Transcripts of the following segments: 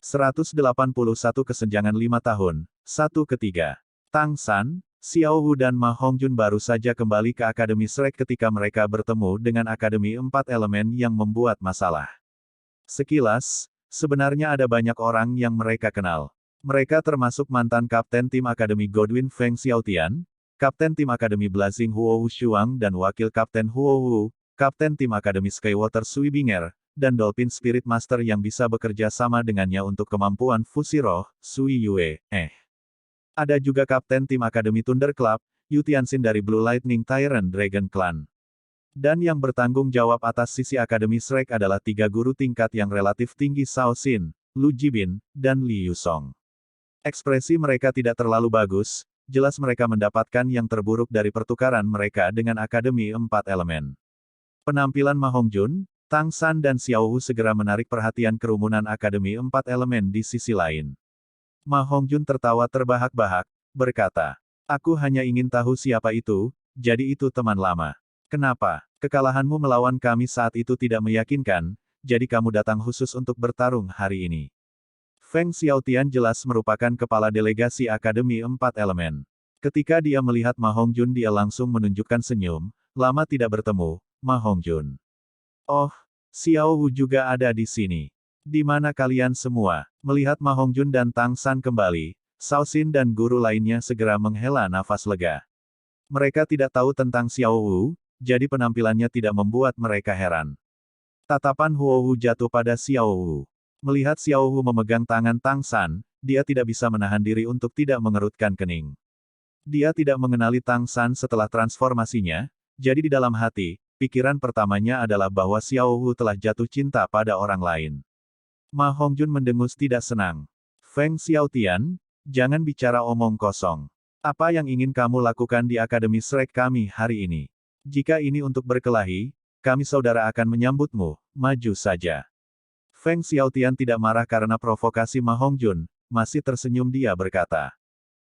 181 kesenjangan 5 tahun, 1 ketiga. Tang San, Xiao Wu dan Ma Hongjun baru saja kembali ke Akademi Shrek ketika mereka bertemu dengan Akademi Empat Elemen yang membuat masalah. Sekilas, sebenarnya ada banyak orang yang mereka kenal. Mereka termasuk mantan Kapten Tim Akademi Godwin Feng Xiaotian, Kapten Tim Akademi Blazing Huo Shuang dan Wakil Kapten Huo Wu, Kapten Tim Akademi Skywater Sui Binger, dan Dolphin Spirit Master yang bisa bekerja sama dengannya untuk kemampuan fusi roh, Sui Yue. Ada juga Kapten Tim Akademi Thunder Club, Yu Tianxin dari Blue Lightning Tyrant Dragon Clan. Dan yang bertanggung jawab atas sisi Akademi Shrek adalah 3 guru tingkat yang relatif tinggi Shao Xin, Lu Jibin, dan Li Yusong. Ekspresi mereka tidak terlalu bagus, jelas mereka mendapatkan yang terburuk dari pertukaran mereka dengan Akademi Empat Elemen. Penampilan Ma Hongjun, Tang San dan Xiao Wu segera menarik perhatian kerumunan Akademi Empat Elemen di sisi lain. Ma Hongjun tertawa terbahak-bahak, berkata, "Aku hanya ingin tahu siapa itu, jadi itu teman lama. Kenapa? Kekalahanmu melawan kami saat itu tidak meyakinkan, jadi kamu datang khusus untuk bertarung hari ini." Feng Xiaotian jelas merupakan kepala delegasi Akademi Empat Elemen. Ketika dia melihat Ma Hongjun dia langsung menunjukkan senyum, "Lama tidak bertemu, Ma Hongjun." "Oh, Xiao Wu juga ada di sini. Di mana kalian semua?" Melihat Ma Hongjun dan Tang San kembali, Shao Xin dan guru lainnya segera menghela nafas lega. Mereka tidak tahu tentang Xiao Wu, jadi penampilannya tidak membuat mereka heran. Tatapan Huo Wu jatuh pada Xiao Wu. Melihat Xiao Wu memegang tangan Tang San, dia tidak bisa menahan diri untuk tidak mengerutkan kening. Dia tidak mengenali Tang San setelah transformasinya, jadi di dalam hati, pikiran pertamanya adalah bahwa Xiao Wu telah jatuh cinta pada orang lain. Ma Hongjun mendengus tidak senang. "Feng Xiaotian, jangan bicara omong kosong. Apa yang ingin kamu lakukan di Akademi Shrek kami hari ini? Jika ini untuk berkelahi, kami saudara akan menyambutmu, maju saja." Feng Xiaotian tidak marah karena provokasi Ma Hongjun, masih tersenyum dia berkata,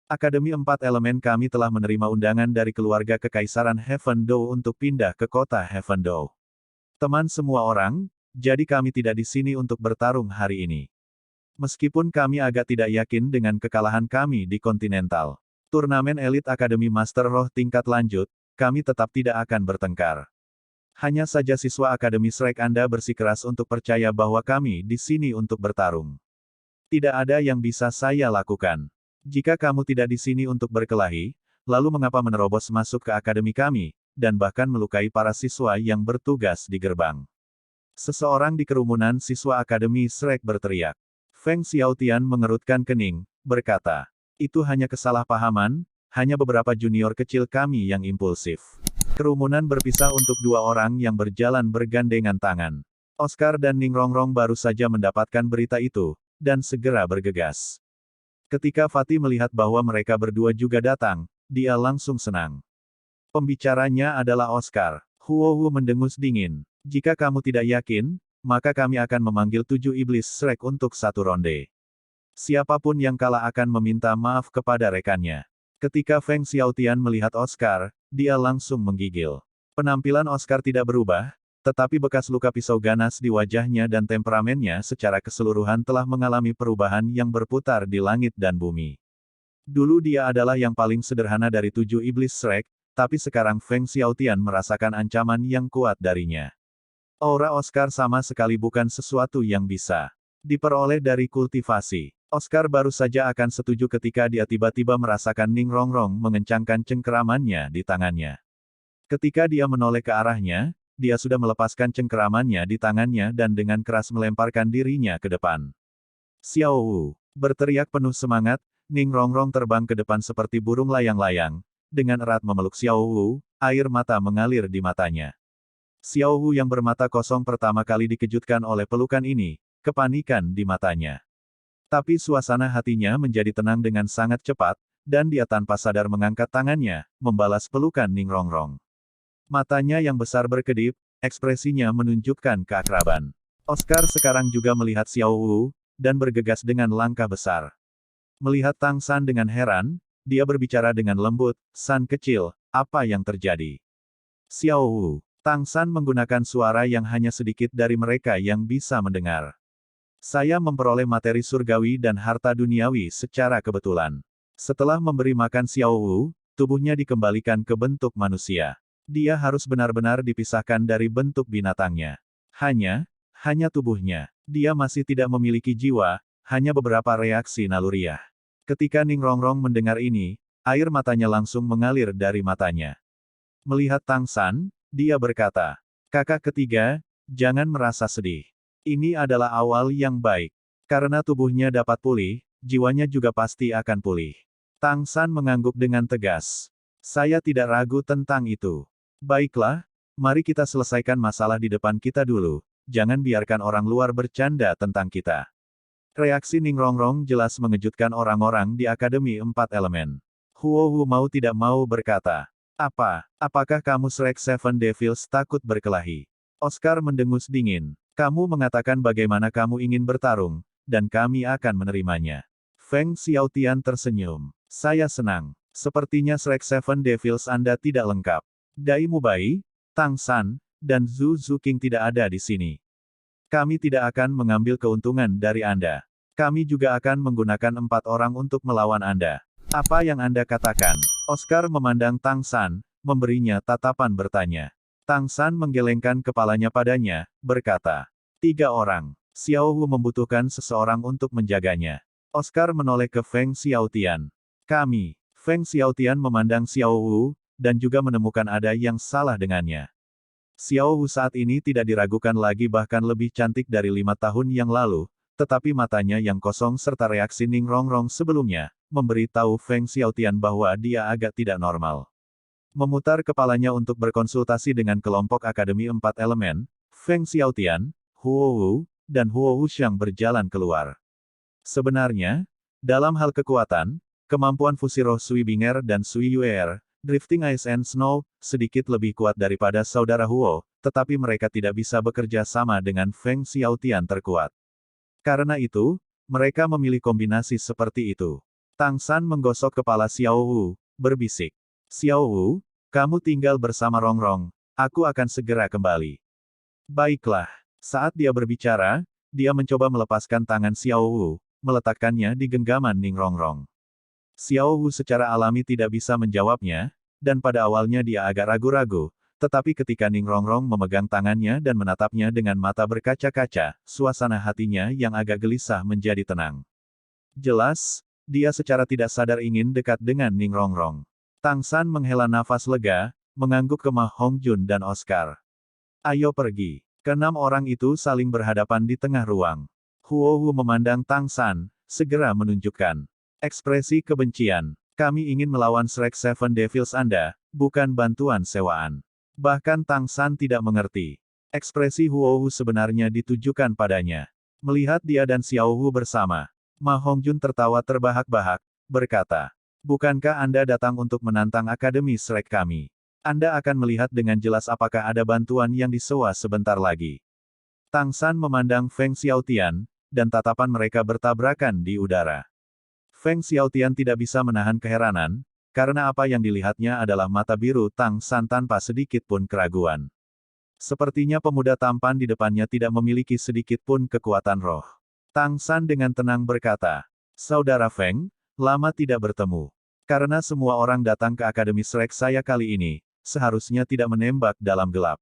"Akademi Empat Elemen kami telah menerima undangan dari keluarga Kekaisaran Heaven Dou untuk pindah ke kota Heaven Dou. Teman semua orang, jadi kami tidak di sini untuk bertarung hari ini. Meskipun kami agak tidak yakin dengan kekalahan kami di Continental Turnamen Elit Akademi Master Roh tingkat lanjut, kami tetap tidak akan bertengkar. Hanya saja siswa Akademi Shrek Anda bersikeras untuk percaya bahwa kami di sini untuk bertarung. Tidak ada yang bisa saya lakukan. Jika kamu tidak di sini untuk berkelahi, lalu mengapa menerobos masuk ke akademi kami, dan bahkan melukai para siswa yang bertugas di gerbang?" Seseorang di kerumunan siswa Akademi Shrek berteriak. Feng Xiaotian mengerutkan kening, berkata, "Itu hanya kesalahpahaman, hanya beberapa junior kecil kami yang impulsif." Kerumunan berpisah untuk 2 orang yang berjalan bergandengan tangan. Oscar dan Ning Rongrong baru saja mendapatkan berita itu, dan segera bergegas. Ketika Fatih melihat bahwa mereka berdua juga datang, dia langsung senang. Pembicaranya adalah Oscar. Huo Wu mendengus dingin. "Jika kamu tidak yakin, maka kami akan memanggil 7 iblis Shrek untuk 1 ronde. Siapapun yang kalah akan meminta maaf kepada rekannya." Ketika Feng Xiaotian melihat Oscar, dia langsung menggigil. Penampilan Oscar tidak berubah, tetapi bekas luka pisau ganas di wajahnya dan temperamennya secara keseluruhan telah mengalami perubahan yang berputar di langit dan bumi. Dulu dia adalah yang paling sederhana dari 7 iblis Shrek, tapi sekarang Feng Xiaotian merasakan ancaman yang kuat darinya. Aura Oscar sama sekali bukan sesuatu yang bisa diperoleh dari kultivasi. Oscar baru saja akan setuju ketika dia tiba-tiba merasakan Ning Rongrong mengencangkan cengkeramannya di tangannya. Ketika dia menoleh ke arahnya, dia sudah melepaskan cengkeramannya di tangannya dan dengan keras melemparkan dirinya ke depan. "Xiao Wu!" Berteriak penuh semangat, Ning Rongrong terbang ke depan seperti burung layang-layang. Dengan erat memeluk Xiao Wu, air mata mengalir di matanya. Xiao Wu yang bermata kosong pertama kali dikejutkan oleh pelukan ini, kepanikan di matanya. Tapi suasana hatinya menjadi tenang dengan sangat cepat, dan dia tanpa sadar mengangkat tangannya, membalas pelukan Ning Rongrong. Matanya yang besar berkedip, ekspresinya menunjukkan keakraban. Oscar sekarang juga melihat Xiao Wu, dan bergegas dengan langkah besar. Melihat Tang San dengan heran, dia berbicara dengan lembut, "San kecil, apa yang terjadi?" "Xiao Wu." Tang San menggunakan suara yang hanya sedikit dari mereka yang bisa mendengar. Saya memperoleh materi surgawi dan harta duniawi secara kebetulan. Setelah memberi makan Xiao Wu, tubuhnya dikembalikan ke bentuk manusia. Dia harus benar-benar dipisahkan dari bentuk binatangnya. Hanya tubuhnya. Dia masih tidak memiliki jiwa, hanya beberapa reaksi naluriah. Ketika Ning Rongrong mendengar ini, air matanya langsung mengalir dari matanya. Melihat Tang San, dia berkata, "Kakak ketiga, jangan merasa sedih. Ini adalah awal yang baik. Karena tubuhnya dapat pulih, jiwanya juga pasti akan pulih." Tang San mengangguk dengan tegas. "Saya tidak ragu tentang itu. Baiklah, mari kita selesaikan masalah di depan kita dulu. Jangan biarkan orang luar bercanda tentang kita." Reaksi Ning Rongrong jelas mengejutkan orang-orang di Akademi Empat Elemen. Huo Wu mau tidak mau berkata, Apakah kamu Shrek Seven Devils takut berkelahi?" Oscar mendengus dingin. "Kamu mengatakan bagaimana kamu ingin bertarung, dan kami akan menerimanya." Feng Xiaotian tersenyum. "Saya senang. Sepertinya Shrek Seven Devils Anda tidak lengkap. Dai Mubai, Tang San, dan Zhu Zuqing tidak ada di sini. Kami tidak akan mengambil keuntungan dari Anda. Kami juga akan menggunakan 4 orang untuk melawan Anda. Apa yang Anda katakan?" Oscar memandang Tang San, memberinya tatapan bertanya. Tang San menggelengkan kepalanya padanya, berkata, 3 orang. Xiao Wu membutuhkan seseorang untuk menjaganya. Oscar menoleh ke Feng Xiaotian. "Kami." Feng Xiaotian memandang Xiao Wu, dan juga menemukan ada yang salah dengannya. Xiao Wu saat ini tidak diragukan lagi, bahkan lebih cantik dari 5 tahun yang lalu, tetapi matanya yang kosong serta reaksi Ning Rongrong sebelumnya, memberi tahu Feng Xiaotian bahwa dia agak tidak normal. Memutar kepalanya untuk berkonsultasi dengan kelompok Akademi Empat Elemen, Feng Xiaotian, Huo Wu, dan Huo Wuxiang berjalan keluar. Sebenarnya, dalam hal kekuatan, kemampuan fusi roh Sui Binger dan Sui Yuer, Drifting Ice and Snow, sedikit lebih kuat daripada saudara Huo, tetapi mereka tidak bisa bekerja sama dengan Feng Xiaotian terkuat. Karena itu, mereka memilih kombinasi seperti itu. Tang San menggosok kepala Xiao Wu, berbisik. "Xiao Wu, kamu tinggal bersama Rongrong, aku akan segera kembali." "Baiklah." Saat dia berbicara, dia mencoba melepaskan tangan Xiao Wu, meletakkannya di genggaman Ning Rongrong. Xiao Wu secara alami tidak bisa menjawabnya, dan pada awalnya dia agak ragu-ragu, tetapi ketika Ning Rongrong memegang tangannya dan menatapnya dengan mata berkaca-kaca, suasana hatinya yang agak gelisah menjadi tenang. Jelas, dia secara tidak sadar ingin dekat dengan Ning Rongrong. Tang San menghela nafas lega, mengangguk ke Ma Hongjun dan Oscar. "Ayo pergi." Keenam orang itu saling berhadapan di tengah ruang. Huo Wu memandang Tang San, segera menunjukkan ekspresi kebencian. "Kami ingin melawan Shrek Seven Devils Anda, bukan bantuan sewaan." Bahkan Tang San tidak mengerti. Ekspresi Huo Wu sebenarnya ditujukan padanya. Melihat dia dan Xiao Wu bersama, Ma Hongjun tertawa terbahak-bahak, berkata, "Bukankah Anda datang untuk menantang Akademi Shrek kami? Anda akan melihat dengan jelas apakah ada bantuan yang disewa sebentar lagi." Tang San memandang Feng Xiaotian, dan tatapan mereka bertabrakan di udara. Feng Xiaotian tidak bisa menahan keheranan, karena apa yang dilihatnya adalah mata biru Tang San tanpa sedikit pun keraguan. Sepertinya pemuda tampan di depannya tidak memiliki sedikit pun kekuatan roh. Tang San dengan tenang berkata, "Saudara Feng, lama tidak bertemu. Karena semua orang datang ke Akademi Shrek saya kali ini, seharusnya tidak menembak dalam gelap.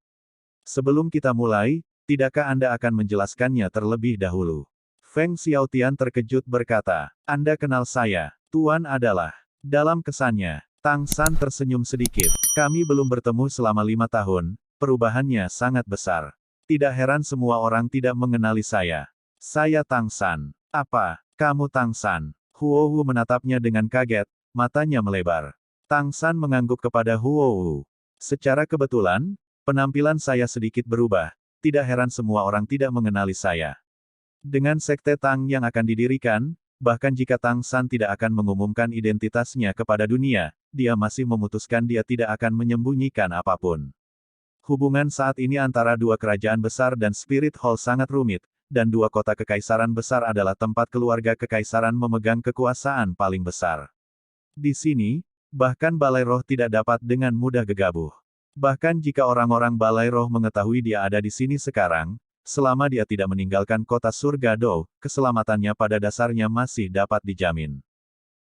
Sebelum kita mulai, tidakkah Anda akan menjelaskannya terlebih dahulu?" Feng Xiaotian terkejut berkata, "Anda kenal saya, Tuan adalah..." Dalam kesannya, Tang San tersenyum sedikit. "Kami belum bertemu selama 5 tahun, perubahannya sangat besar. Tidak heran semua orang tidak mengenali saya. Saya Tang San." "Apa, kamu Tang San?" Huo Wu menatapnya dengan kaget, matanya melebar. Tang San mengangguk kepada Huo Wu. "Secara kebetulan, penampilan saya sedikit berubah, tidak heran semua orang tidak mengenali saya. Dengan sekte Tang yang akan didirikan, bahkan jika Tang San tidak akan mengumumkan identitasnya kepada dunia, dia masih memutuskan dia tidak akan menyembunyikan apapun. Hubungan saat ini antara dua kerajaan besar dan Spirit Hall sangat rumit, dan dua kota kekaisaran besar adalah tempat keluarga kekaisaran memegang kekuasaan paling besar. Di sini, bahkan Balai Roh tidak dapat dengan mudah gegabah. Bahkan jika orang-orang Balai Roh mengetahui dia ada di sini sekarang, selama dia tidak meninggalkan kota surga Dou, keselamatannya pada dasarnya masih dapat dijamin.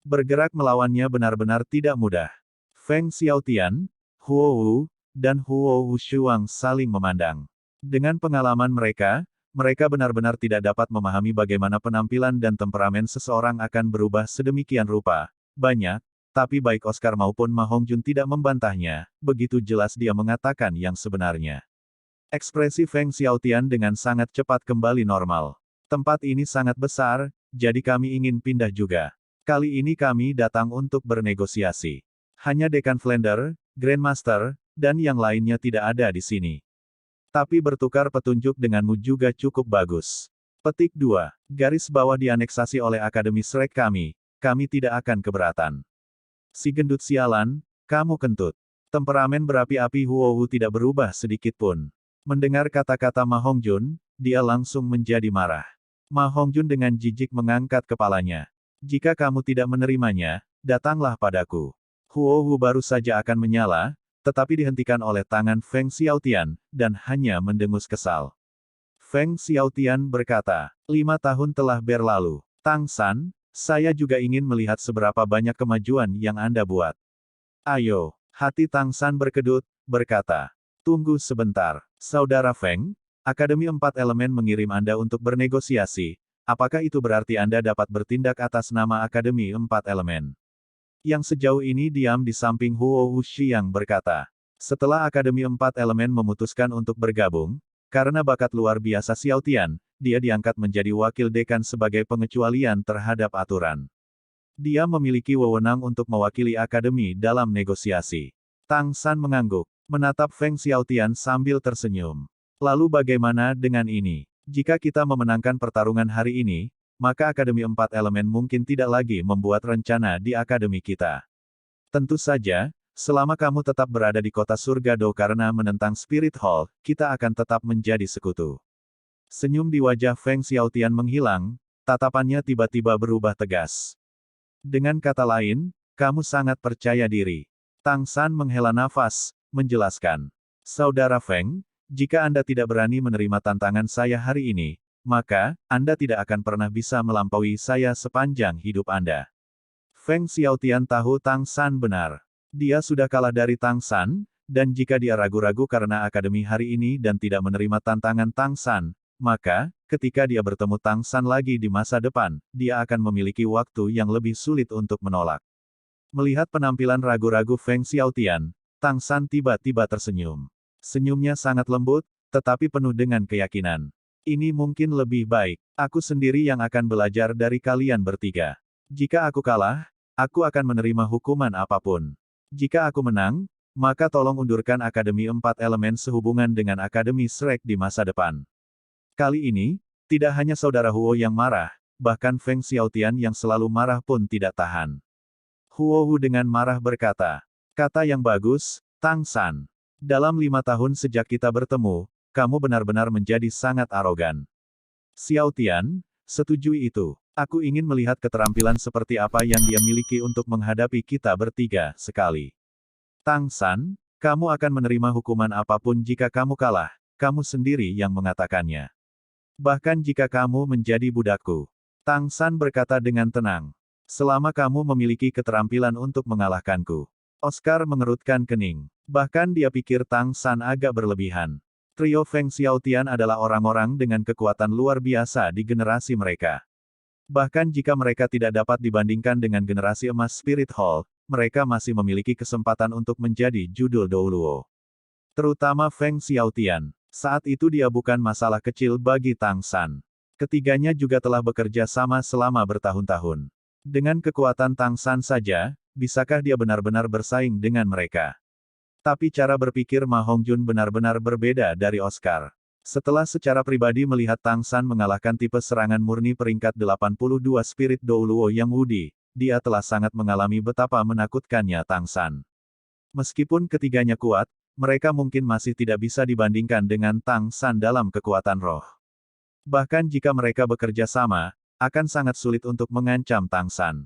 Bergerak melawannya benar-benar tidak mudah. Feng Xiaotian, Huo Wu, dan Huo Wushuang saling memandang. Dengan pengalaman mereka, mereka benar-benar tidak dapat memahami bagaimana penampilan dan temperamen seseorang akan berubah sedemikian rupa. Banyak, tapi baik Oscar maupun Ma Hongjun tidak membantahnya, begitu jelas dia mengatakan yang sebenarnya. Ekspresi Feng Xiaotian dengan sangat cepat kembali normal. Tempat ini sangat besar, jadi kami ingin pindah juga. Kali ini kami datang untuk bernegosiasi. Hanya Dekan Flender, Grandmaster, dan yang lainnya tidak ada di sini. Tapi bertukar petunjuk denganmu juga cukup bagus. Petik 2. Garis bawah dianeksasi oleh Akademi Shrek kami tidak akan keberatan. Si gendut sialan, kamu kentut. Temperamen berapi-api Huo Wu tidak berubah sedikit pun. Mendengar kata-kata Ma Hongjun, dia langsung menjadi marah. Ma Hongjun dengan jijik mengangkat kepalanya. Jika kamu tidak menerimanya, datanglah padaku. Huo Wu baru saja akan menyala, tetapi dihentikan oleh tangan Feng Xiaotian, dan hanya mendengus kesal. Feng Xiaotian berkata, 5 tahun telah berlalu. Tang San, saya juga ingin melihat seberapa banyak kemajuan yang Anda buat. Ayo, hati Tang San berkedut, berkata. Tunggu sebentar, Saudara Feng, Akademi 4 Elemen mengirim Anda untuk bernegosiasi, apakah itu berarti Anda dapat bertindak atas nama Akademi 4 Elemen? Yang sejauh ini diam di samping Huo Wuxi yang berkata. Setelah Akademi 4 Elemen memutuskan untuk bergabung, karena bakat luar biasa Xiaotian, dia diangkat menjadi wakil dekan sebagai pengecualian terhadap aturan. Dia memiliki wewenang untuk mewakili Akademi dalam negosiasi. Tang San mengangguk, menatap Feng Xiaotian sambil tersenyum. Lalu bagaimana dengan ini? Jika kita memenangkan pertarungan hari ini, maka Akademi 4 Elemen mungkin tidak lagi membuat rencana di Akademi kita. Tentu saja, selama kamu tetap berada di kota surga Dou karena menentang Spirit Hall, kita akan tetap menjadi sekutu. Senyum di wajah Feng Xiaotian menghilang, tatapannya tiba-tiba berubah tegas. Dengan kata lain, kamu sangat percaya diri. Tang San menghela nafas, menjelaskan. Saudara Feng, jika Anda tidak berani menerima tantangan saya hari ini, maka, Anda tidak akan pernah bisa melampaui saya sepanjang hidup Anda. Feng Xiaotian tahu Tang San benar. Dia sudah kalah dari Tang San, dan jika dia ragu-ragu karena Akademi hari ini dan tidak menerima tantangan Tang San, maka, ketika dia bertemu Tang San lagi di masa depan, dia akan memiliki waktu yang lebih sulit untuk menolak. Melihat penampilan ragu-ragu Feng Xiaotian, Tang San tiba-tiba tersenyum. Senyumnya sangat lembut, tetapi penuh dengan keyakinan. Ini mungkin lebih baik. Aku sendiri yang akan belajar dari kalian bertiga. Jika aku kalah, aku akan menerima hukuman apapun. Jika aku menang, maka tolong undurkan Akademi 4 Elemen sehubungan dengan Akademi Shrek di masa depan. Kali ini, tidak hanya Saudara Huo yang marah, bahkan Feng Xiaotian yang selalu marah pun tidak tahan. Huo Wu dengan marah berkata, kata yang bagus, Tang San. Dalam 5 tahun sejak kita bertemu, kamu benar-benar menjadi sangat arogan. Xiaotian, setujui itu. Aku ingin melihat keterampilan seperti apa yang dia miliki untuk menghadapi kita bertiga sekali. Tang San, kamu akan menerima hukuman apapun jika kamu kalah, kamu sendiri yang mengatakannya. Bahkan jika kamu menjadi budakku. Tang San berkata dengan tenang. Selama kamu memiliki keterampilan untuk mengalahkanku. Oscar mengerutkan kening. Bahkan dia pikir Tang San agak berlebihan. Trio Feng Xiaotian adalah orang-orang dengan kekuatan luar biasa di generasi mereka. Bahkan jika mereka tidak dapat dibandingkan dengan generasi emas Spirit Hall, mereka masih memiliki kesempatan untuk menjadi judul Douluo. Terutama Feng Xiaotian. Saat itu dia bukan masalah kecil bagi Tang San. Ketiganya juga telah bekerja sama selama bertahun-tahun. Dengan kekuatan Tang San saja, bisakah dia benar-benar bersaing dengan mereka? Tapi cara berpikir Ma Hongjun benar-benar berbeda dari Oscar. Setelah secara pribadi melihat Tang San mengalahkan tipe serangan murni peringkat 82 Spirit Douluo yang Wudi, dia telah sangat mengalami betapa menakutkannya Tang San. Meskipun ketiganya kuat, mereka mungkin masih tidak bisa dibandingkan dengan Tang San dalam kekuatan roh. Bahkan jika mereka bekerja sama, akan sangat sulit untuk mengancam Tang San.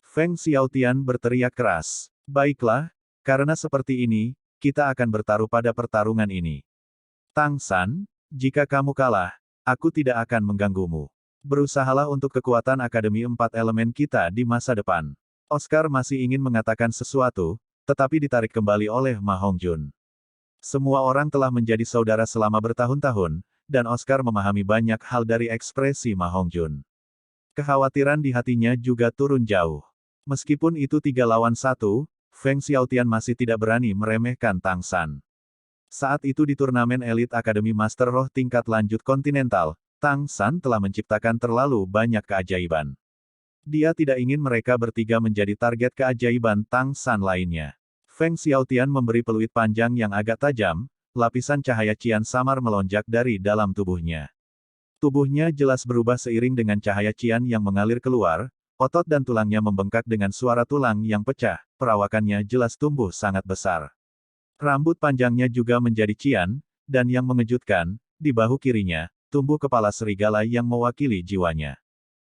Feng Xiaotian berteriak keras. Baiklah, karena seperti ini, kita akan bertaruh pada pertarungan ini. Tang San, Jika kamu kalah, aku tidak akan mengganggumu. Berusahalah untuk kekuatan Akademi Empat Elemen kita di masa depan. Oscar masih ingin mengatakan sesuatu, tetapi ditarik kembali oleh Ma Hongjun. Semua orang telah menjadi saudara selama bertahun-tahun, dan Oscar memahami banyak hal dari ekspresi Ma Hongjun. Kekhawatiran di hatinya juga turun jauh. Meskipun itu 3 lawan 1, Feng Xiaotian masih tidak berani meremehkan Tang San. Saat itu di turnamen elit Akademi Master Roh tingkat lanjut kontinental, Tang San telah menciptakan terlalu banyak keajaiban. Dia tidak ingin mereka bertiga menjadi target keajaiban Tang San lainnya. Feng Xiaotian memberi peluit panjang yang agak tajam, lapisan cahaya cian samar melonjak dari dalam tubuhnya. Tubuhnya jelas berubah seiring dengan cahaya cian yang mengalir keluar, otot dan tulangnya membengkak dengan suara tulang yang pecah, perawakannya jelas tumbuh sangat besar. Rambut panjangnya juga menjadi cian, dan yang mengejutkan, di bahu kirinya, tumbuh kepala serigala yang mewakili jiwanya.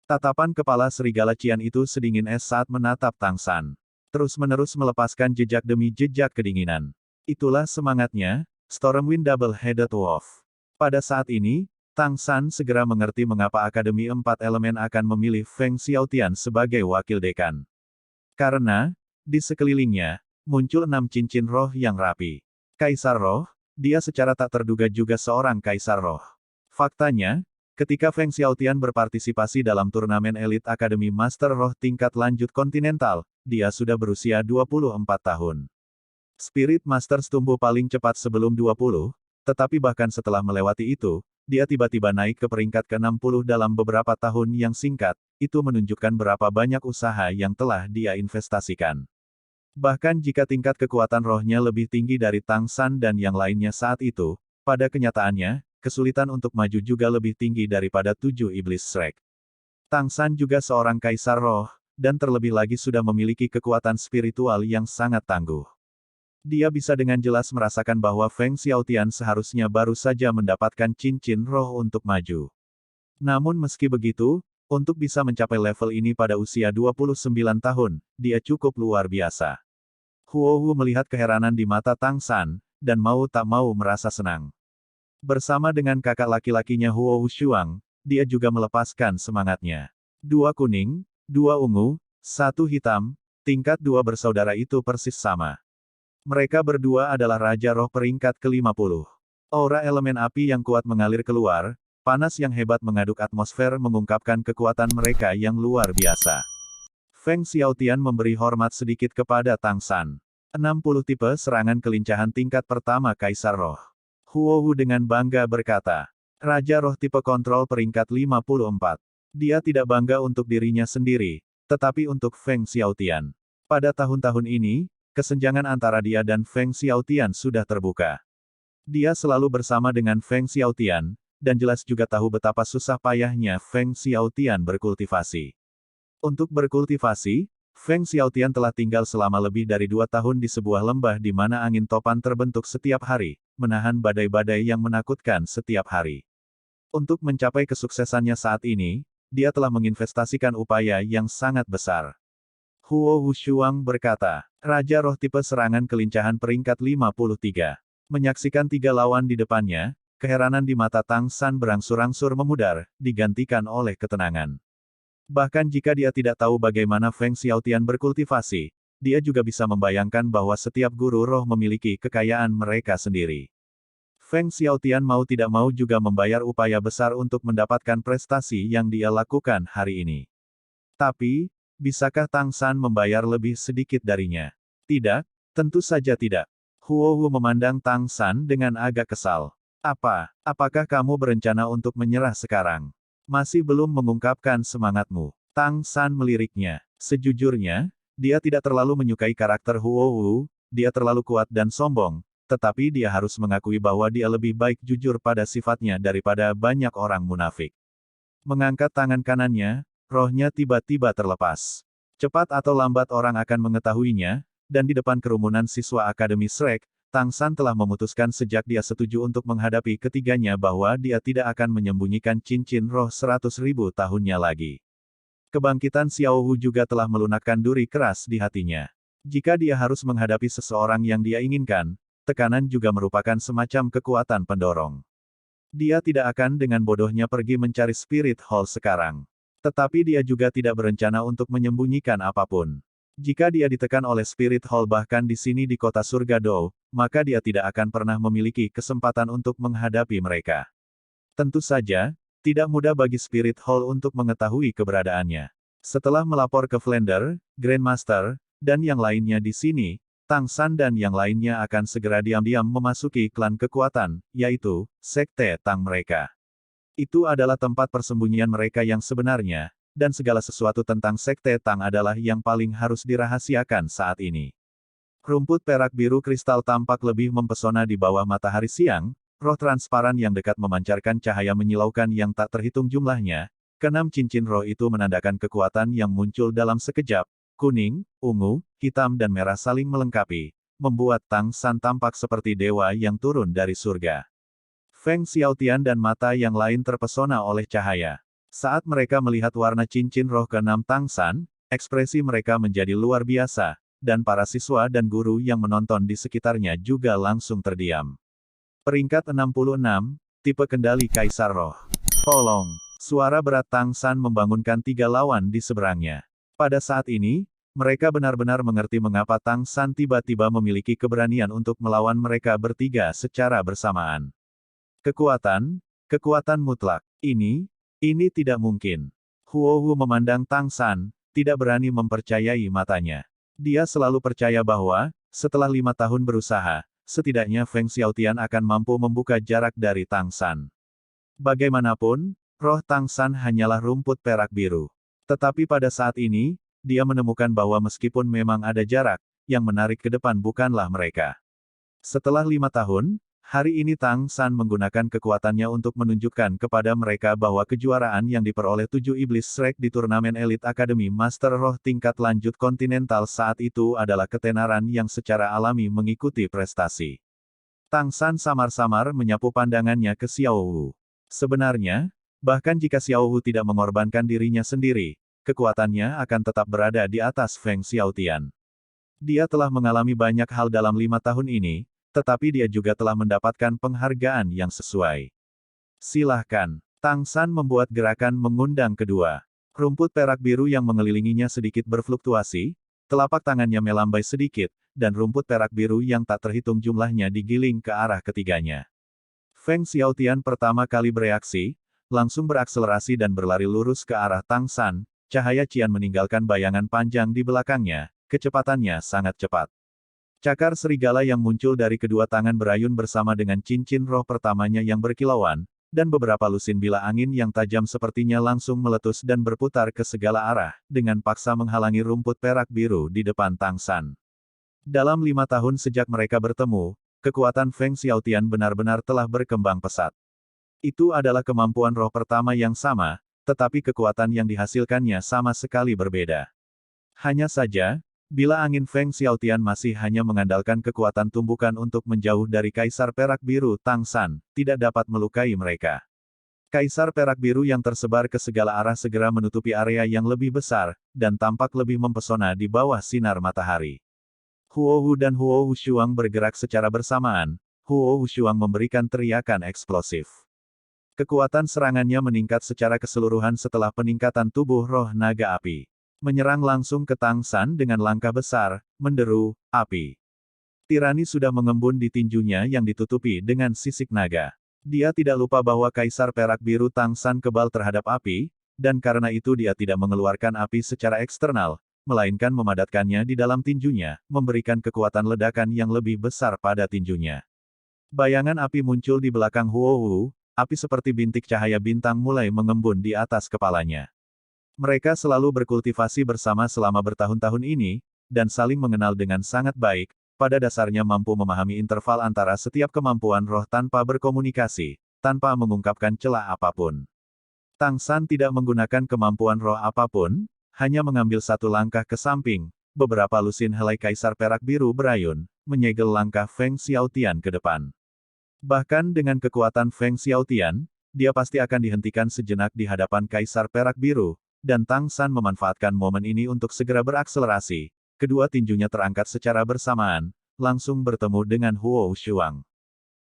Tatapan kepala serigala cian itu sedingin es saat menatap Tang San. Terus-menerus melepaskan jejak demi jejak kedinginan. Itulah semangatnya, Stormwind Double-Headed Wolf. Pada saat ini, Tang San segera mengerti mengapa Akademi Empat Elemen akan memilih Feng Xiaotian sebagai wakil dekan. Karena, di sekelilingnya, muncul 6 cincin roh yang rapi. Kaisar Roh, dia secara tak terduga juga seorang Kaisar Roh. Faktanya, ketika Feng Xiaotian berpartisipasi dalam turnamen elit Akademi Master Roh tingkat lanjut kontinental, dia sudah berusia 24 tahun. Spirit Masters tumbuh paling cepat sebelum 20, tetapi bahkan setelah melewati itu, dia tiba-tiba naik ke peringkat ke-60 dalam beberapa tahun yang singkat, itu menunjukkan berapa banyak usaha yang telah dia investasikan. Bahkan jika tingkat kekuatan rohnya lebih tinggi dari Tang San dan yang lainnya saat itu, pada kenyataannya, kesulitan untuk maju juga lebih tinggi daripada 7 iblis Shrek. Tang San juga seorang kaisar roh, dan terlebih lagi sudah memiliki kekuatan spiritual yang sangat tangguh. Dia bisa dengan jelas merasakan bahwa Feng Xiaotian seharusnya baru saja mendapatkan cincin roh untuk maju. Namun meski begitu, untuk bisa mencapai level ini pada usia 29 tahun, dia cukup luar biasa. Huo Wu melihat keheranan di mata Tang San, dan mau tak mau merasa senang. Bersama dengan kakak laki-lakinya Huo Wu Shuang, dia juga melepaskan semangatnya. 2 kuning, 2 ungu, 1 hitam, tingkat 2 bersaudara itu persis sama. Mereka berdua adalah Raja Roh peringkat ke-50. Aura elemen api yang kuat mengalir keluar, panas yang hebat mengaduk atmosfer mengungkapkan kekuatan mereka yang luar biasa. Feng Xiaotian memberi hormat sedikit kepada Tang San. 60 tipe serangan kelincahan tingkat pertama Kaisar Roh. Huo Wu dengan bangga berkata, Raja Roh tipe kontrol peringkat 54. Dia tidak bangga untuk dirinya sendiri, tetapi untuk Feng Xiaotian. Pada tahun-tahun ini, kesenjangan antara dia dan Feng Xiaotian sudah terbuka. Dia selalu bersama dengan Feng Xiaotian, dan jelas juga tahu betapa susah payahnya Feng Xiaotian berkultivasi. Untuk berkultivasi, Feng Xiaotian telah tinggal selama lebih dari 2 tahun di sebuah lembah di mana angin topan terbentuk setiap hari, menahan badai-badai yang menakutkan setiap hari. Untuk mencapai kesuksesannya saat ini, dia telah menginvestasikan upaya yang sangat besar. Huo Wu Shuang berkata, Raja Roh tipe serangan kelincahan peringkat 53. Menyaksikan 3 lawan di depannya, keheranan di mata Tang San berangsur-angsur memudar, digantikan oleh ketenangan. Bahkan jika dia tidak tahu bagaimana Feng Xiaotian berkultivasi, dia juga bisa membayangkan bahwa setiap guru roh memiliki kekayaan mereka sendiri. Feng Xiaotian mau tidak mau juga membayar upaya besar untuk mendapatkan prestasi yang dia lakukan hari ini. Tapi, bisakah Tang San membayar lebih sedikit darinya? Tidak, tentu saja tidak. Huo Wu memandang Tang San dengan agak kesal. Apakah kamu berencana untuk menyerah sekarang? Masih belum mengungkapkan semangatmu. Tang San meliriknya. Sejujurnya, dia tidak terlalu menyukai karakter Huo Wu, dia terlalu kuat dan sombong, tetapi dia harus mengakui bahwa dia lebih baik jujur pada sifatnya daripada banyak orang munafik. Mengangkat tangan kanannya, rohnya tiba-tiba terlepas. Cepat atau lambat orang akan mengetahuinya, dan di depan kerumunan siswa Akademi Shrek, Tang San telah memutuskan sejak dia setuju untuk menghadapi ketiganya bahwa dia tidak akan menyembunyikan cincin roh 100.000 tahunnya lagi. Kebangkitan Xiao Wu juga telah melunakkan duri keras di hatinya. Jika dia harus menghadapi seseorang yang dia inginkan, tekanan juga merupakan semacam kekuatan pendorong. Dia tidak akan dengan bodohnya pergi mencari Spirit Hall sekarang. Tetapi dia juga tidak berencana untuk menyembunyikan apapun. Jika dia ditekan oleh Spirit Hall bahkan di sini di kota surga Dou, maka dia tidak akan pernah memiliki kesempatan untuk menghadapi mereka. Tentu saja, tidak mudah bagi Spirit Hall untuk mengetahui keberadaannya. Setelah melapor ke Flander, Grandmaster, dan yang lainnya di sini, Tang San dan yang lainnya akan segera diam-diam memasuki klan kekuatan, yaitu, Sekte Tang mereka. Itu adalah tempat persembunyian mereka yang sebenarnya, dan segala sesuatu tentang Sekte Tang adalah yang paling harus dirahasiakan saat ini. Rumput perak biru kristal tampak lebih mempesona di bawah matahari siang, roh transparan yang dekat memancarkan cahaya menyilaukan yang tak terhitung jumlahnya. Keenam cincin roh itu menandakan kekuatan yang muncul dalam sekejap, kuning, ungu, hitam dan merah saling melengkapi, membuat Tang San tampak seperti dewa yang turun dari surga. Feng Xiaotian dan mata yang lain terpesona oleh cahaya. Saat mereka melihat warna cincin roh keenam Tang San, ekspresi mereka menjadi luar biasa, dan para siswa dan guru yang menonton di sekitarnya juga langsung terdiam. Peringkat 66, tipe kendali Kaisar Roh. Tolong! Suara berat Tang San membangunkan tiga lawan di seberangnya. Pada saat ini, mereka benar-benar mengerti mengapa Tang San tiba-tiba memiliki keberanian untuk melawan mereka bertiga secara bersamaan. Kekuatan mutlak. Ini tidak mungkin. Huo Wu memandang Tang San, tidak berani mempercayai matanya. Dia selalu percaya bahwa, setelah 5 tahun berusaha, setidaknya Feng Xiaotian akan mampu membuka jarak dari Tang San. Bagaimanapun, roh Tang San hanyalah rumput perak biru. Tetapi pada saat ini, dia menemukan bahwa meskipun memang ada jarak, yang menarik ke depan bukanlah mereka. Setelah 5 tahun, hari ini Tang San menggunakan kekuatannya untuk menunjukkan kepada mereka bahwa kejuaraan yang diperoleh 7 Iblis Shrek di turnamen Elite Academy Master Roh tingkat lanjut kontinental saat itu adalah ketenaran yang secara alami mengikuti prestasi. Tang San samar-samar menyapu pandangannya ke Xiao Wu. Sebenarnya, bahkan jika Xiao Wu tidak mengorbankan dirinya sendiri, kekuatannya akan tetap berada di atas Feng Xiaotian. Dia telah mengalami banyak hal dalam 5 tahun ini, tetapi dia juga telah mendapatkan penghargaan yang sesuai. Silahkan. Tang San membuat gerakan mengundang kedua. Rumput perak biru yang mengelilinginya sedikit berfluktuasi, telapak tangannya melambai sedikit, dan rumput perak biru yang tak terhitung jumlahnya digiling ke arah ketiganya. Feng Xiaotian pertama kali bereaksi, langsung berakselerasi dan berlari lurus ke arah Tang San, cahaya cian meninggalkan bayangan panjang di belakangnya, kecepatannya sangat cepat. Cakar serigala yang muncul dari kedua tangan berayun bersama dengan cincin roh pertamanya yang berkilauan, dan beberapa lusin bila angin yang tajam sepertinya langsung meletus dan berputar ke segala arah, dengan paksa menghalangi rumput perak biru di depan Tang San. Dalam 5 tahun sejak mereka bertemu, kekuatan Feng Xiaotian benar-benar telah berkembang pesat. Itu adalah kemampuan roh pertama yang sama, tetapi kekuatan yang dihasilkannya sama sekali berbeda. Hanya saja, bila angin Feng Xiaotian masih hanya mengandalkan kekuatan tumbukan untuk menjauh dari Kaisar Perak Biru Tang San, tidak dapat melukai mereka. Kaisar Perak Biru yang tersebar ke segala arah segera menutupi area yang lebih besar, dan tampak lebih mempesona di bawah sinar matahari. Huo Wu dan Huo Wu Shuang bergerak secara bersamaan, Huo Wu Shuang memberikan teriakan eksplosif. Kekuatan serangannya meningkat secara keseluruhan setelah peningkatan tubuh roh naga api. Menyerang langsung ke Tang San dengan langkah besar, menderu, api. Tirani sudah mengembun di tinjunya yang ditutupi dengan sisik naga. Dia tidak lupa bahwa Kaisar Perak Biru Tang San kebal terhadap api, dan karena itu dia tidak mengeluarkan api secara eksternal, melainkan memadatkannya di dalam tinjunya, memberikan kekuatan ledakan yang lebih besar pada tinjunya. Bayangan api muncul di belakang Huo Wu, api seperti bintik cahaya bintang mulai mengembun di atas kepalanya. Mereka selalu berkultivasi bersama selama bertahun-tahun ini, dan saling mengenal dengan sangat baik, pada dasarnya mampu memahami interval antara setiap kemampuan roh tanpa berkomunikasi, tanpa mengungkapkan celah apapun. Tang San tidak menggunakan kemampuan roh apapun, hanya mengambil satu langkah ke samping, beberapa lusin helai Kaisar Perak Biru berayun, menyegel langkah Feng Xiaotian ke depan. Bahkan dengan kekuatan Feng Xiaotian, dia pasti akan dihentikan sejenak di hadapan Kaisar Perak Biru, dan Tang San memanfaatkan momen ini untuk segera berakselerasi, kedua tinjunya terangkat secara bersamaan, langsung bertemu dengan Huo Shuang.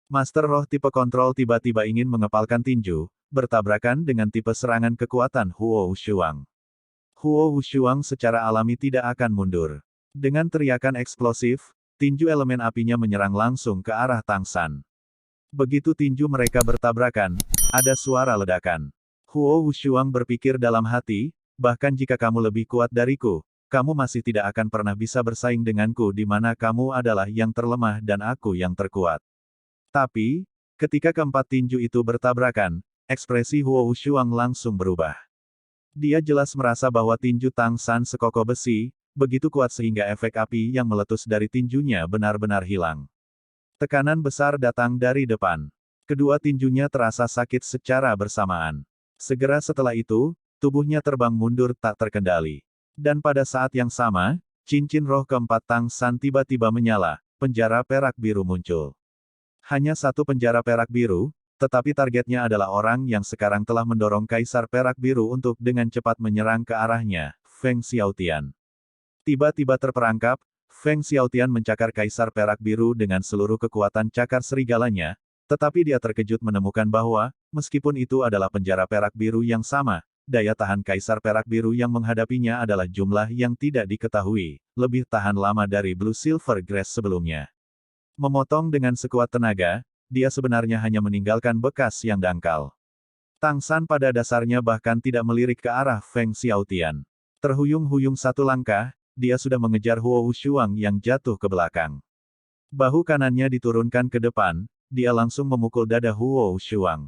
Master Roh tipe kontrol tiba-tiba ingin mengepalkan tinju, bertabrakan dengan tipe serangan kekuatan Huo Wushuang. Huo Wushuang secara alami tidak akan mundur. Dengan teriakan eksplosif, tinju elemen apinya menyerang langsung ke arah Tang San. Begitu tinju mereka bertabrakan, ada suara ledakan. Huo Wushuang berpikir dalam hati, bahkan jika kamu lebih kuat dariku, kamu masih tidak akan pernah bisa bersaing denganku di mana kamu adalah yang terlemah dan aku yang terkuat. Tapi, ketika keempat tinju itu bertabrakan, ekspresi Huo Wushuang langsung berubah. Dia jelas merasa bahwa tinju Tang San sekokoh besi, begitu kuat sehingga efek api yang meletus dari tinjunya benar-benar hilang. Tekanan besar datang dari depan. Kedua tinjunya terasa sakit secara bersamaan. Segera setelah itu, tubuhnya terbang mundur tak terkendali. Dan pada saat yang sama, cincin roh keempat Tang San tiba-tiba menyala, penjara perak biru muncul. Hanya satu penjara perak biru, tetapi targetnya adalah orang yang sekarang telah mendorong Kaisar Perak Biru untuk dengan cepat menyerang ke arahnya, Feng Xiaotian. Tiba-tiba terperangkap, Feng Xiaotian mencakar Kaisar Perak Biru dengan seluruh kekuatan cakar serigalanya, tetapi dia terkejut menemukan bahwa, meskipun itu adalah penjara perak biru yang sama, daya tahan Kaisar Perak Biru yang menghadapinya adalah jumlah yang tidak diketahui, lebih tahan lama dari Blue Silver Grass sebelumnya. Memotong dengan sekuat tenaga, dia sebenarnya hanya meninggalkan bekas yang dangkal. Tang San pada dasarnya bahkan tidak melirik ke arah Feng Xiaotian. Terhuyung-huyung satu langkah, dia sudah mengejar Huo Wushuang yang jatuh ke belakang. Bahu kanannya diturunkan ke depan, dia langsung memukul dada Huo Wushuang.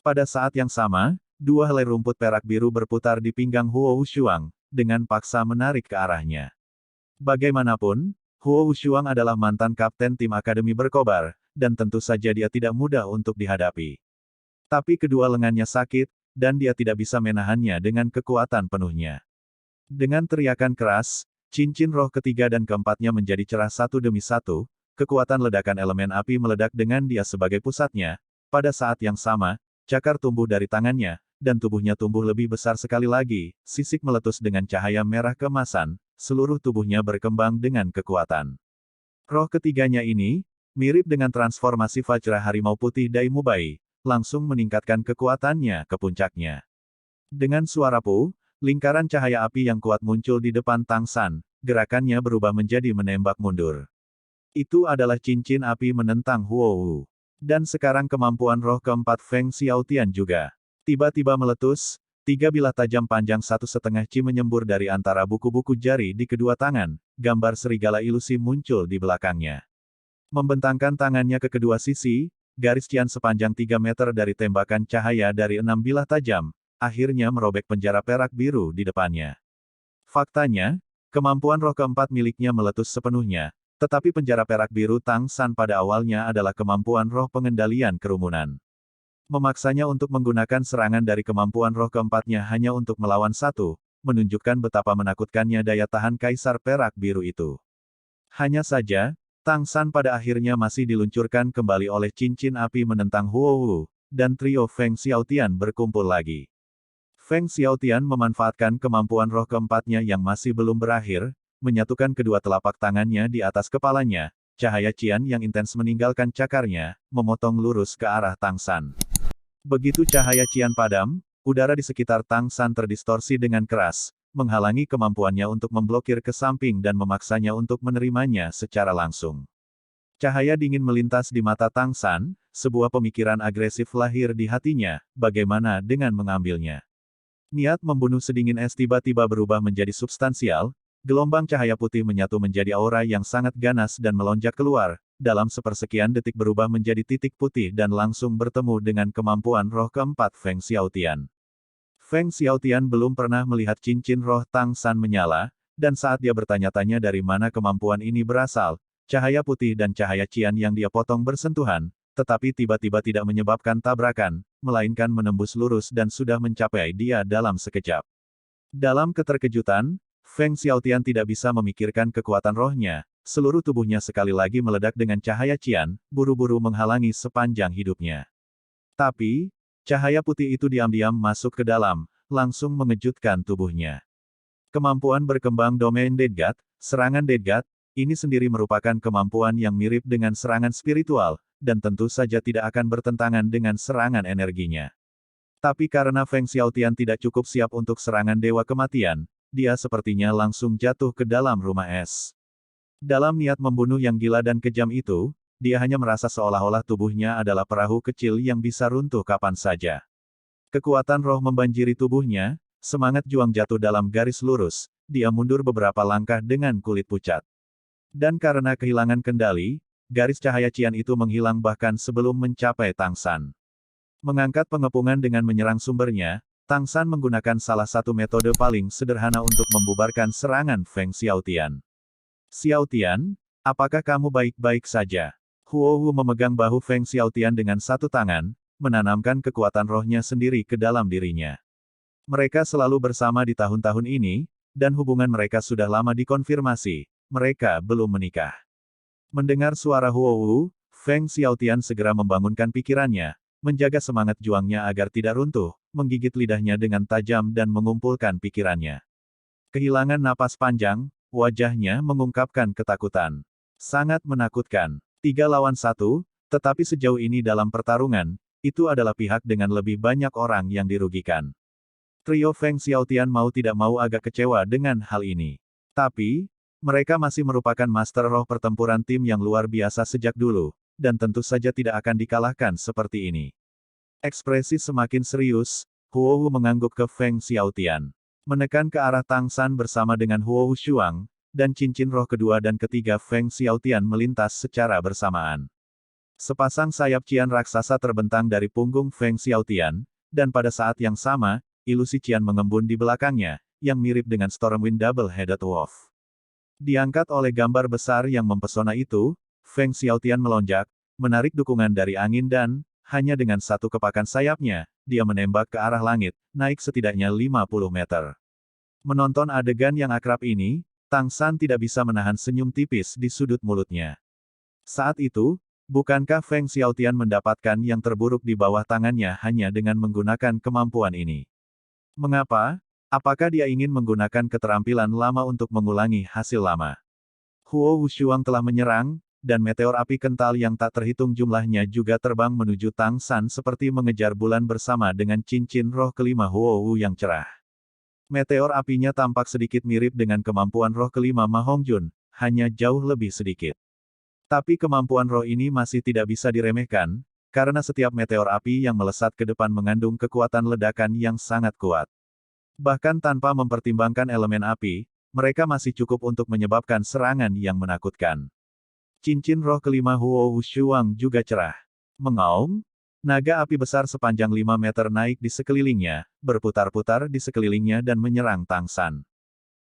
Pada saat yang sama, dua helai rumput perak biru berputar di pinggang Huo Wushuang, dengan paksa menarik ke arahnya. Bagaimanapun, Huo Wushuang adalah mantan kapten tim Akademi Berkobar, dan tentu saja dia tidak mudah untuk dihadapi. Tapi kedua lengannya sakit, dan dia tidak bisa menahannya dengan kekuatan penuhnya. Dengan teriakan keras, cincin roh ketiga dan keempatnya menjadi cerah satu demi satu, kekuatan ledakan elemen api meledak dengan dia sebagai pusatnya. Pada saat yang sama, cakar tumbuh dari tangannya, dan tubuhnya tumbuh lebih besar sekali lagi, sisik meletus dengan cahaya merah keemasan, seluruh tubuhnya berkembang dengan kekuatan. Roh ketiganya ini, mirip dengan transformasi Vajra Harimau Putih Dai Mubai, langsung meningkatkan kekuatannya ke puncaknya. Dengan suara pu, lingkaran cahaya api yang kuat muncul di depan Tang San, gerakannya berubah menjadi menembak mundur. Itu adalah cincin api menentang Huo Wu. Dan sekarang kemampuan roh keempat Feng Xiaotian juga. Tiba-tiba meletus, tiga bilah tajam panjang 1,5 ci menyembur dari antara buku-buku jari di kedua tangan, gambar serigala ilusi muncul di belakangnya. Membentangkan tangannya ke kedua sisi, garis cian sepanjang 3 meter dari tembakan cahaya dari 6 bilah tajam, akhirnya merobek penjara perak biru di depannya. Faktanya, kemampuan roh keempat miliknya meletus sepenuhnya, tetapi penjara perak biru Tang San pada awalnya adalah kemampuan roh pengendalian kerumunan. Memaksanya untuk menggunakan serangan dari kemampuan roh keempatnya hanya untuk melawan satu, menunjukkan betapa menakutkannya daya tahan Kaisar Perak Biru itu. Hanya saja, Tang San pada akhirnya masih diluncurkan kembali oleh cincin api menentang Huo Wu, dan trio Feng Xiaotian berkumpul lagi. Feng Xiaotian memanfaatkan kemampuan roh keempatnya yang masih belum berakhir, menyatukan kedua telapak tangannya di atas kepalanya, cahaya cian yang intens meninggalkan cakarnya, memotong lurus ke arah Tang San. Begitu cahaya cian padam, udara di sekitar Tang San terdistorsi dengan keras, menghalangi kemampuannya untuk memblokir ke samping dan memaksanya untuk menerimanya secara langsung. Cahaya dingin melintas di mata Tang San, sebuah pemikiran agresif lahir di hatinya, bagaimana dengan mengambilnya. Niat membunuh sedingin es tiba-tiba berubah menjadi substansial, gelombang cahaya putih menyatu menjadi aura yang sangat ganas dan melonjak keluar, dalam sepersekian detik berubah menjadi titik putih dan langsung bertemu dengan kemampuan roh keempat Feng Xiaotian. Feng Xiaotian belum pernah melihat cincin roh Tang San menyala, dan saat dia bertanya-tanya dari mana kemampuan ini berasal, cahaya putih dan cahaya cian yang dia potong bersentuhan, tetapi tiba-tiba tidak menyebabkan tabrakan, melainkan menembus lurus dan sudah mencapai dia dalam sekejap. Dalam keterkejutan, Feng Xiaotian tidak bisa memikirkan kekuatan rohnya, seluruh tubuhnya sekali lagi meledak dengan cahaya cian, buru-buru menghalangi sepanjang hidupnya. Tapi, cahaya putih itu diam-diam masuk ke dalam, langsung mengejutkan tubuhnya. Kemampuan berkembang domain Deadgat, serangan Deadgat, ini sendiri merupakan kemampuan yang mirip dengan serangan spiritual, dan tentu saja tidak akan bertentangan dengan serangan energinya. Tapi karena Feng Xiaotian tidak cukup siap untuk serangan Dewa Kematian, dia sepertinya langsung jatuh ke dalam rumah es. Dalam niat membunuh yang gila dan kejam itu, dia hanya merasa seolah-olah tubuhnya adalah perahu kecil yang bisa runtuh kapan saja. Kekuatan roh membanjiri tubuhnya, semangat juang jatuh dalam garis lurus, dia mundur beberapa langkah dengan kulit pucat. Dan karena kehilangan kendali, garis cahaya cian itu menghilang bahkan sebelum mencapai Tang San. Mengangkat pengepungan dengan menyerang sumbernya, Tang San menggunakan salah satu metode paling sederhana untuk membubarkan serangan Feng Xiaotian. Xiaotian, apakah kamu baik-baik saja? Huo Wu memegang bahu Feng Xiaotian dengan satu tangan, menanamkan kekuatan rohnya sendiri ke dalam dirinya. Mereka selalu bersama di tahun-tahun ini, dan hubungan mereka sudah lama dikonfirmasi, mereka belum menikah. Mendengar suara Huo Wu, Feng Xiaotian segera membangunkan pikirannya, menjaga semangat juangnya agar tidak runtuh, menggigit lidahnya dengan tajam dan mengumpulkan pikirannya. Kehilangan napas panjang, wajahnya mengungkapkan ketakutan. Sangat menakutkan. 3 lawan 1, tetapi sejauh ini dalam pertarungan, itu adalah pihak dengan lebih banyak orang yang dirugikan. Trio Feng Xiaotian mau tidak mau agak kecewa dengan hal ini. Tapi, mereka masih merupakan master roh pertempuran tim yang luar biasa sejak dulu, dan tentu saja tidak akan dikalahkan seperti ini. Ekspresi semakin serius, Huo Wu mengangguk ke Feng Xiaotian. Menekan ke arah Tang San bersama dengan Huo Wu Shuang, dan cincin roh kedua dan ketiga Feng Xiaotian melintas secara bersamaan. Sepasang sayap cian raksasa terbentang dari punggung Feng Xiaotian, dan pada saat yang sama, ilusi cian mengembun di belakangnya, yang mirip dengan Stormwind Double-Headed Wolf. Diangkat oleh gambar besar yang mempesona itu, Feng Xiaotian melonjak, menarik dukungan dari angin dan, hanya dengan satu kepakan sayapnya, dia menembak ke arah langit, naik setidaknya 50 meter. Menonton adegan yang akrab ini, Tang San tidak bisa menahan senyum tipis di sudut mulutnya. Saat itu, bukankah Feng Xiaotian mendapatkan yang terburuk di bawah tangannya hanya dengan menggunakan kemampuan ini? Mengapa? Apakah dia ingin menggunakan keterampilan lama untuk mengulangi hasil lama? Huo Wushuang telah menyerang, dan meteor api kental yang tak terhitung jumlahnya juga terbang menuju Tang San seperti mengejar bulan bersama dengan cincin roh kelima Huo Wu yang cerah. Meteor apinya tampak sedikit mirip dengan kemampuan roh kelima Ma Hongjun, hanya jauh lebih sedikit. Tapi kemampuan roh ini masih tidak bisa diremehkan, karena setiap meteor api yang melesat ke depan mengandung kekuatan ledakan yang sangat kuat. Bahkan tanpa mempertimbangkan elemen api, mereka masih cukup untuk menyebabkan serangan yang menakutkan. Cincin roh kelima Huo Wushuang juga cerah. Mengaum, naga api besar sepanjang 5 meter naik di sekelilingnya, berputar-putar di sekelilingnya dan menyerang Tang San.